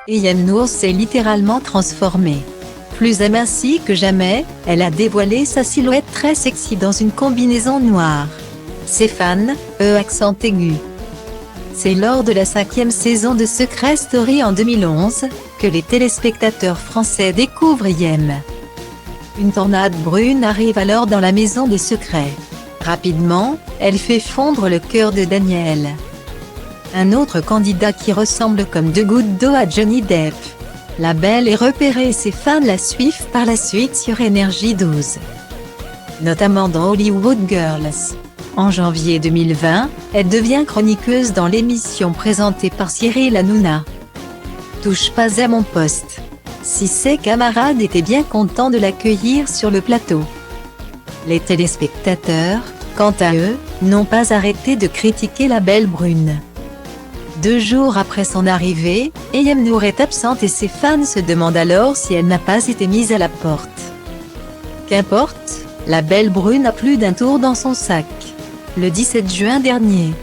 Ayem Nour s'est littéralement transformée. Plus amincie que jamais, elle a dévoilé sa silhouette très sexy dans une combinaison noire. Ses fans, accent aigu. C'est lors de la 5e saison de Secret Story en 2011, que les téléspectateurs français découvrent Ayem. Une tornade brune arrive alors dans la maison des secrets. Rapidement, elle fait fondre le cœur de Daniel. Un autre candidat qui ressemble comme deux gouttes d'eau à Johnny Depp. La belle est repérée et ses fans la suivent par la suite sur Énergie 12. Notamment dans Hollywood Girls. En janvier 2020, elle devient chroniqueuse dans l'émission présentée par Cyril Hanouna. Touche pas à mon poste. Si ses camarades étaient bien contents de l'accueillir sur le plateau. Les téléspectateurs, quant à eux, n'ont pas arrêté de critiquer la belle brune. 2 jours après son arrivée, Ayem Nour est absente et ses fans se demandent alors si elle n'a pas été mise à la porte. Qu'importe, la belle brune a plus d'un tour dans son sac. Le 17 juin dernier,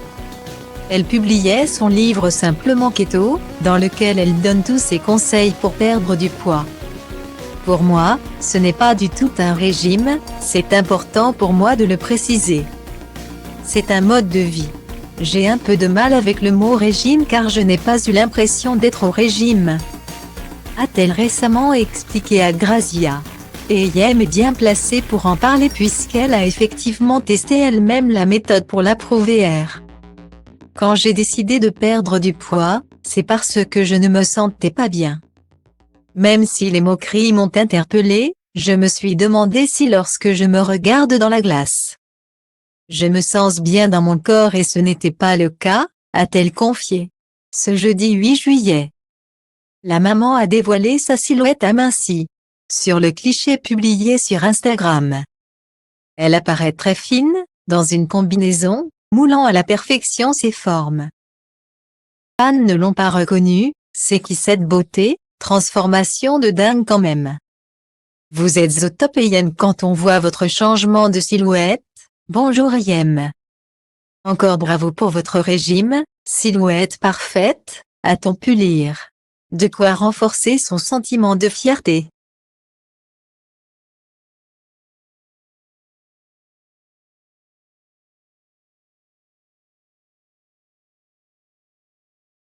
elle publiait son livre Simplement Keto, dans lequel elle donne tous ses conseils pour perdre du poids. Pour moi, ce n'est pas du tout un régime, c'est important pour moi de le préciser. C'est un mode de vie. J'ai un peu de mal avec le mot régime car je n'ai pas eu l'impression d'être au régime, a-t-elle récemment expliqué à Grazia. Et Ayem est bien placée pour en parler puisqu'elle a effectivement testé elle-même la méthode pour l'approuver. Quand j'ai décidé de perdre du poids, c'est parce que je ne me sentais pas bien. Même si les moqueries m'ont interpellée, je me suis demandé si lorsque je me regarde dans la glace, je me sens bien dans mon corps et ce n'était pas le cas, a-t-elle confié. Ce jeudi 8 juillet, la maman a dévoilé sa silhouette amincie. Sur le cliché publié sur Instagram, elle apparaît très fine, dans une combinaison, moulant à la perfection ses formes. Les fans ne l'ont pas reconnue, c'est qui cette beauté, transformation de dingue quand même. Vous êtes au top Ayem quand on voit votre changement de silhouette. Bonjour Ayem. Encore bravo pour votre régime, silhouette parfaite, a-t-on pu lire. De quoi renforcer son sentiment de fierté.